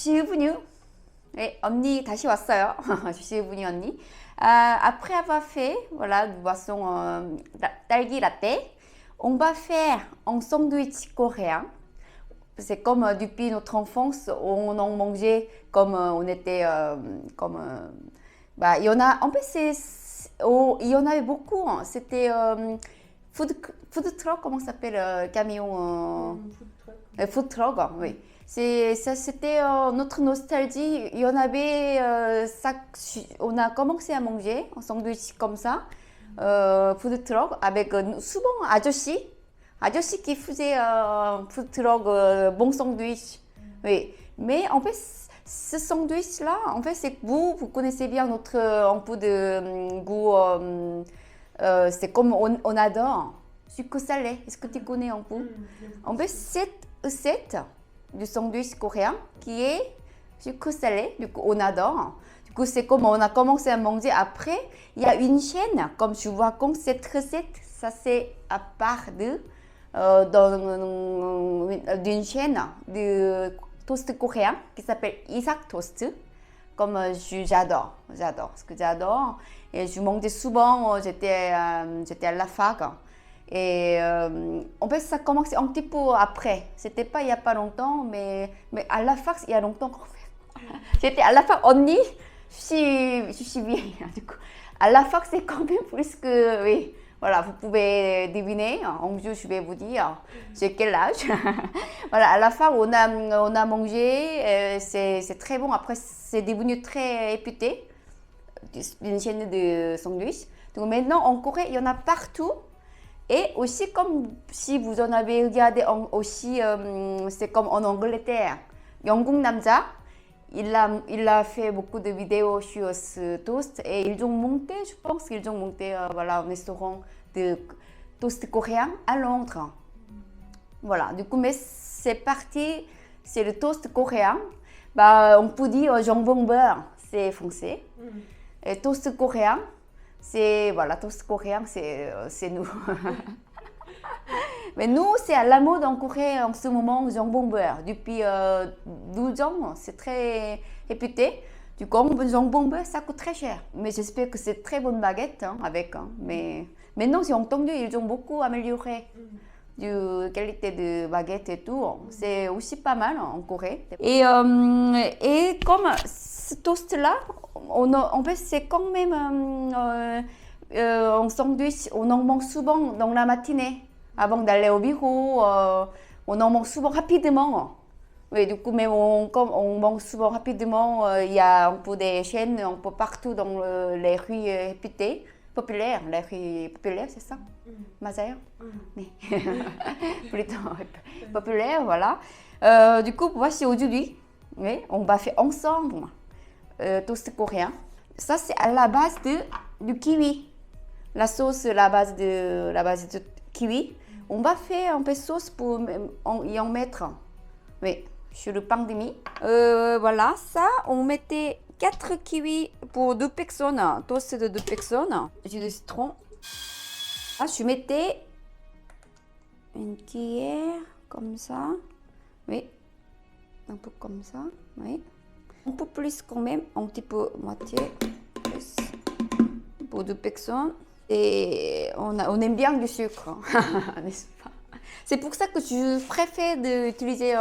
bienvenue. 네, 언니 다시 왔어요. bienvenue 언니. Après avoir fait, voilà, nous boissons 딸기 latte. On va faire un sandwich coréen. C'est comme depuis notre enfance, on en mangeait comme on était bah, il y en a, en fait, il y en avait beaucoup. Hein. C'était food truck, comment ça s'appelle, camion food truck, oui. C'était notre nostalgie. Il y en avait, on a commencé à manger un sandwich comme ça, food truck, avec souvent 아저씨 qui faisait food truck, bon sandwich. Oui. Mais en fait, ce sandwich-là, en fait, c'est que vous connaissez bien notre un peu de goût. C'est comme on adore sucre salé. Est-ce que tu connais un peu? En fait, cette recette du sandwich coréen qui est sucre salé, du coup, on adore. Du coup, c'est comme on a commencé à manger. Après, il y a une chaîne, comme je vois, comme cette recette, ça c'est à part d'une chaîne de toast coréen qui s'appelle Isaac Toast. Comme j'adore, parce que j'adore. Et je mangeais souvent, j'étais à la fac. Et en fait, ça commençait un petit peu après. C'était pas il y a pas longtemps, mais à la fac, il y a longtemps quand même. J'étais à la fac, 언니, je suis vieille. Du coup, à la fac, c'est quand même plus que, oui. Voilà, vous pouvez deviner, en jeu, je vais vous dire, j'ai quel âge. Voilà, à la fin, on a mangé, c'est très bon. Après, c'est devenu très réputé, une chaîne de sandwich. Donc maintenant, en Corée, il y en a partout. Et aussi, comme si vous en avez regardé aussi, c'est comme en Angleterre, 영국 남자. Il a fait beaucoup de vidéos sur ce toast et ils ont monté, je pense qu'ils ont monté voilà, un restaurant de toast coréen à Londres. Voilà, du coup, mais c'est parti, c'est le toast coréen. Bah, on peut dire jambon beurre, c'est français. Et toast coréen, c'est, voilà, toast coréen, c'est nous. Mais nous, c'est à la mode en Corée en ce moment, jambon beurre. Depuis 12 ans, c'est très réputé. Du coup, jambon beurre, ça coûte très cher. Mais j'espère que c'est très bonne baguette avec. Hein. Mais maintenant, j'ai entendu, ils ont beaucoup amélioré la qualité de baguette et tout. C'est aussi pas mal en Corée. Et comme ce toast-là, en fait, c'est quand même un sandwich, on en mange souvent dans la matinée. Avant d'aller au bureau, on en mange souvent rapidement. Oui, du coup, mais comme on mange souvent rapidement, il y a un peu des chaînes un peu partout dans les rues réputées, populaires. Les rues populaires, c'est ça? 맞아요? 네. Plutôt populaire, voilà. Du coup, voici aujourd'hui, oui, on va faire ensemble toast coréen. Ça, c'est à la base du kiwi. La sauce, la base de kiwi. On va faire un peu de sauce pour y en mettre, oui, sur le pain de mie. Voilà, ça, on mettait 4 kiwis pour 2 personnes, toast de 2 personnes. Jus de citron. Là, je mettais une cuillère, comme ça. Oui, un peu comme ça, oui. Un peu plus quand même, un petit peu moitié plus pour 2 personnes. Et on aime bien du sucre, n'est-ce pas? C'est pour ça que je préfère d'utiliser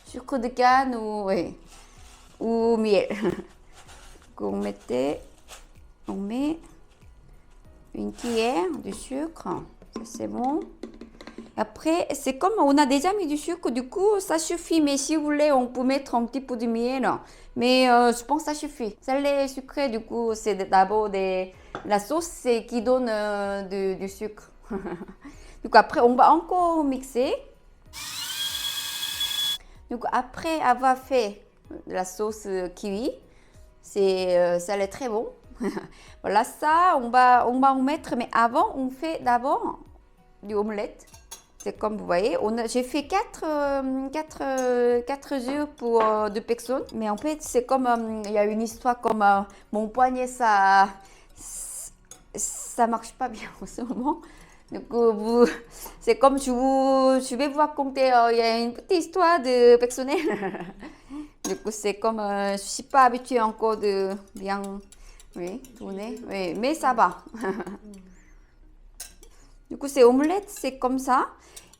sucre de canne ou miel. On met une cuillère de sucre, ça c'est bon. Après, c'est comme on a déjà mis du sucre, du coup ça suffit. Mais si vous voulez, on peut mettre un petit peu de miel. Mais je pense que ça suffit. Salé et sucré, du coup, c'est d'abord la sauce qui donne du sucre. Du coup, après, on va encore mixer. Du coup, après avoir fait la sauce kiwi, ça allait très bon. Voilà, ça, on va en mettre. Mais avant, on fait d'abord du omelette. C'est comme vous voyez, j'ai fait 4 œufs pour 2 personnes. Mais en fait, c'est comme, il y a une histoire comme mon poignet, ça marche pas bien en ce moment. Donc, c'est comme je vais vous raconter, il y a une petite histoire de personnel. Du coup, c'est comme, je ne suis pas habituée encore de bien, oui, tourner. Oui, mais ça va. Du coup, c'est omelette, c'est comme ça.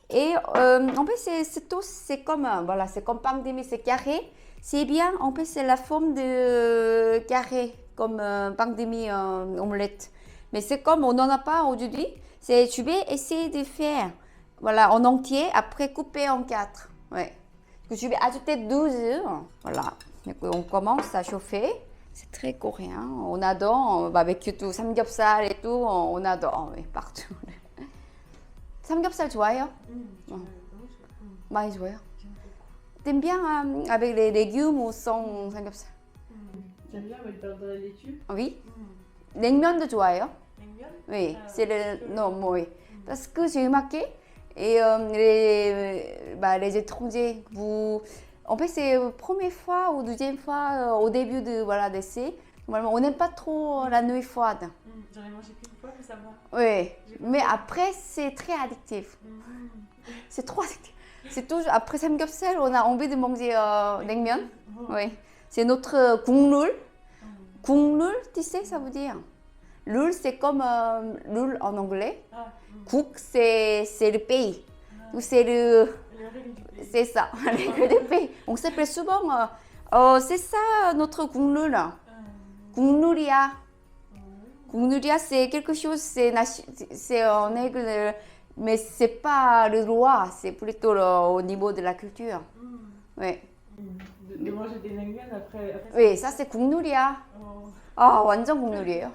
Et en fait, c'est toast, c'est comme, voilà, c'est comme pain de mie, c'est carré. C'est bien, en fait, c'est la forme de carré, comme pain de mie omelette. Mais c'est comme on n'en a pas aujourd'hui. C'est, tu vais essayer de faire, voilà, en entier, après couper en quatre. Ouais. Je vais ajouter 12 œufs. Voilà. Donc, on commence à chauffer. C'est très coréen. On adore. Barbecue tout, samgyeopsal et tout. On adore. Oui, partout. 삼겹살 좋아해요? 많이 좋아해요? T'aimes bien avec les légumes ou sans 삼겹살? J'aime bien avec beurre de laitue. Oui. 냉면도 좋아해요? 냉면? Oui, Ah, c'est le non, moi, oui. Parce que j'ai remarqué et les étrangers, vous, en fait, c'est la première fois ou deuxième fois au début de voilà d'essai. Normalement, on n'aime pas trop la nuit froide. J'en ai mangé qu'une fois, mais ça va. Oui, mais après, c'est très addictif. C'est trop addictif. C'est toujours après 삼겹살, on a envie de manger 냉면. Oui, c'est notre 국룰. 국룰, tu sais, ça veut dire. Lul, c'est comme lul en anglais. Ah, Cook, c'est le pays. Donc, c'est le. les règles du pays. C'est ça, les règles du pays. On s'appelle souvent. C'est ça notre 국룰. 국룰이야. 국룰이야, c'est quelque chose, c'est en règle, mais c'est pas le droit, c'est plutôt au niveau de la culture. Oui. De manger des 냉면 après Oui, ça c'est 국룰이야. Oh. Ah, 완전 국룰이에요.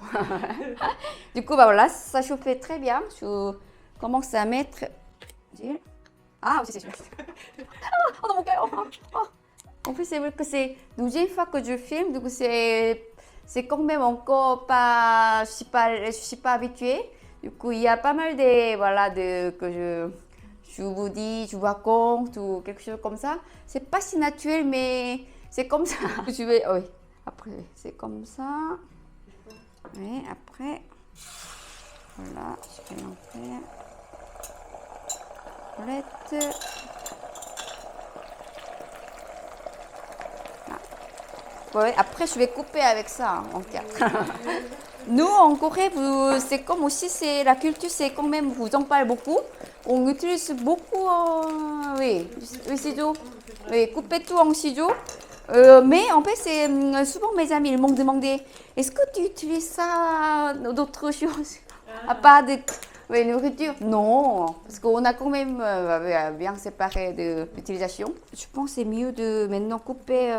Du coup, bah voilà, ça chauffait très bien. Je commence à mettre. Ah, aussi c'est celui-là. Ah, non, mon cœur. En plus, c'est vrai que c'est la deuxième fois que je filme, du coup, c'est quand même encore pas. Je suis pas habituée. Du coup, il y a pas mal de. Voilà, que je vous dis, je vous raconte ou quelque chose comme ça. C'est pas si naturel, mais c'est comme ça. Je vais. Oui. Après, c'est comme ça. Et après, voilà, je vais en faire. Omelette. Ouais, après, je vais couper avec ça en quatre. Nous, en Corée, c'est comme aussi, c'est la culture, c'est quand même, vous en parlez beaucoup. On utilise beaucoup, oui, ciseaux. Oui, couper tout en ciseaux. Mais en fait, c'est souvent mes amis ils m'ont demandé, est-ce que tu utilises ça d'autres choses à part de oui, nourriture? Non, parce qu'on a quand même bien séparé de l'utilisation. Je pense que c'est mieux de maintenant couper.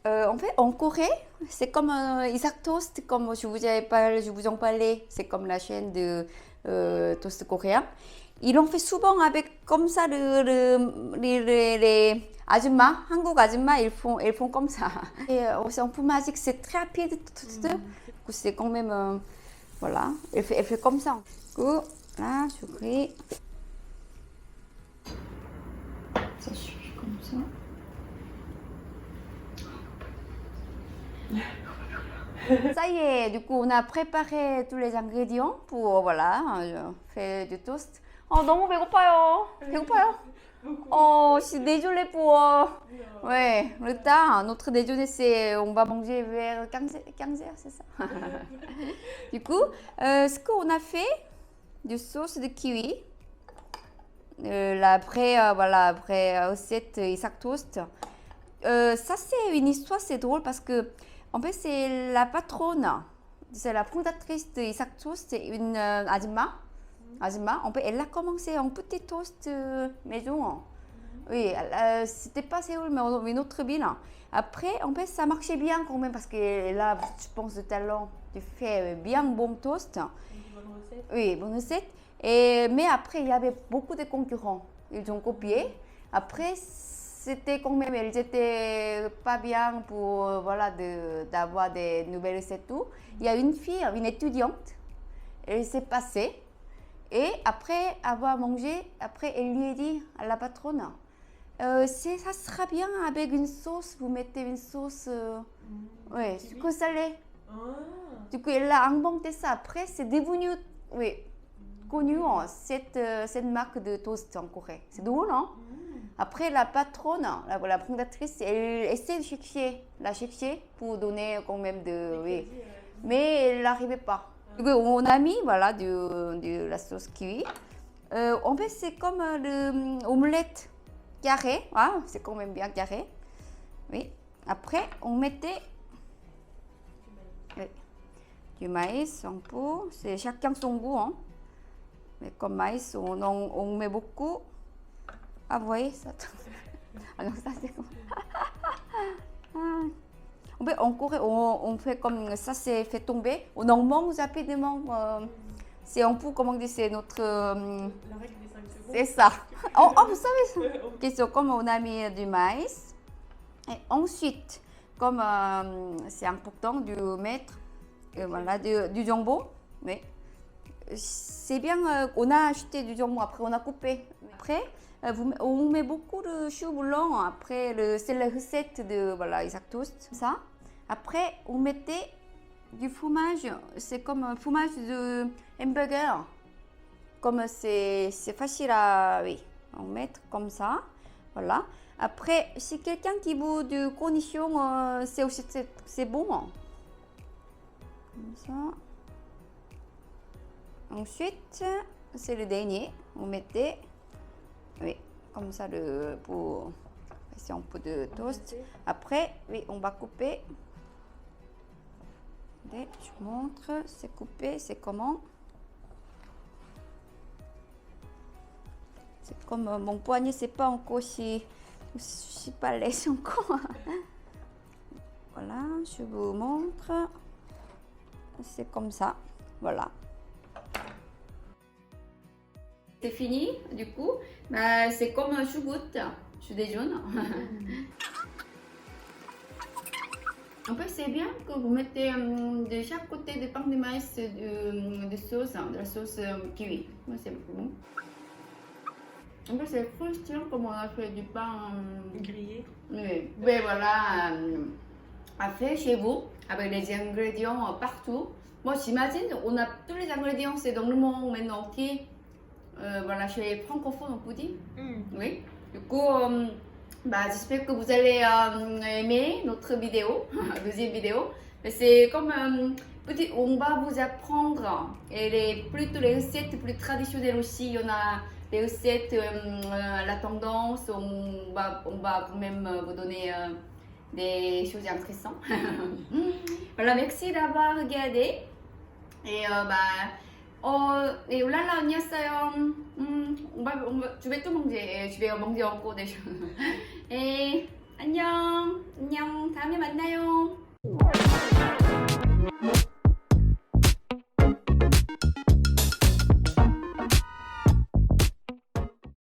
En fait, en Corée, c'est comme Isaac Toast, comme je vous en parlais, c'est comme la chaîne de toast coréen. Ils l'ont fait souvent avec comme ça les 아줌마, 한국 아줌마, ils font comme ça. Et aussi en magique, c'est très rapide, c'est quand même, voilà, elle fait comme ça. Du coup, là, je grille. Ça suffit comme ça. Ça y est, du coup, on a préparé tous les ingrédients pour, voilà, faire du toast. 너무 배고파요. 배고파요. Je suis désolée pour... ouais, le temps. Notre déjeuner, c'est... On va manger vers 15 heures, c'est ça. Du coup, ce qu'on a fait, du sauce de kiwi. Après recette Isaac Toast. Ça, c'est une histoire, c'est drôle parce que, en fait, c'est la patronne, c'est la fondatrice de Isaac Toast, c'est une 아줌마. En fait, elle a commencé en petit toast maison. Oui, c'était pas Séoul, mais une autre ville. Après, en fait, ça marchait bien quand même parce qu'elle a, je pense, le talent de faire bien bon toast. Bonne recette. Oui, bonne recette. Mais après, il y avait beaucoup de concurrents. Ils ont copié. Après, c'était quand même, ils étaient pas bien pour voilà, d'avoir des nouvelles recettes. Tout. Il y a une fille, une étudiante, elle s'est passée. Et après avoir mangé, après elle lui a dit à la patronne, ça sera bien avec une sauce, vous mettez une sauce ouais, sucré salé. Du coup, elle a inventé ça. Après, c'est devenu oui, connu cette marque de toast en Corée. C'est drôle, hein? Après, la patronne, la fondatrice, elle essaie de chercher pour donner quand même de... Oui. Mais elle n'arrivait pas. Donc, on a mis voilà, de la sauce kiwi. En fait, c'est comme l'omelette carré. Ah, c'est quand même bien carré. Oui. Après, on mettait oui, du maïs en pot. C'est chacun son goût. Hein. Mais comme maïs, on met beaucoup. Ah, vous voyez ça. Alors, ça, c'est comme... En fait, en Corée, on fait comme ça, c'est fait tomber. On mange rapidement. C'est un peu, comment dire, c'est notre... La règle des 5 secondes. c'est ça. Oh, vous savez ça. Question, comme on a mis du maïs. Et ensuite, comme c'est important de mettre voilà, du jambon. Mais c'est bien, on a acheté du jambon, après on a coupé. Après, on met beaucoup de chou blanc. Après, c'est la recette de voilà, Isaac Toast. Ça. Après, on mettait du fromage. C'est comme un fromage de hamburger. Comme c'est facile à oui, en mettre comme ça. Voilà. Après, si quelqu'un qui veut de cornichons, c'est aussi c'est bon. Comme ça. Ensuite, c'est le dernier. On mettait, oui, comme ça pour passer un peu de toast. Après, oui, on va couper. Allez, je vous montre, c'est coupé, c'est comment? C'est comme mon poignet, c'est pas encore si pas laisse encore. Voilà, je vous montre. C'est comme ça, voilà. C'est fini, du coup, bah, c'est comme un chou-goutte, je déjeune. En fait, c'est bien que vous mettez de chaque côté du pain de maïs de sauce, de la sauce kiwi. Moi, c'est bon. En fait, c'est croustillant comme on a fait du pain Grillé. oui. Mais voilà, à faire chez vous, avec les ingrédients partout. Moi, j'imagine, on a tous les ingrédients, c'est dans le monde maintenant entier. Voilà, chez les francophones, on peut dire. Oui. Du coup, bah, j'espère que vous allez aimer notre vidéo, deuxième vidéo. Mais c'est comme petit, on va vous apprendre et plutôt les recettes plus traditionnelles aussi. Il y en a des recettes à la tendance. On va quand même vous donner des choses intéressantes. Voilà, merci d'avoir regardé. Et et 올라라 언니였어요. je vais tout manger. Je vais manger encore des choses. Et 안녕. 다음에 만나요.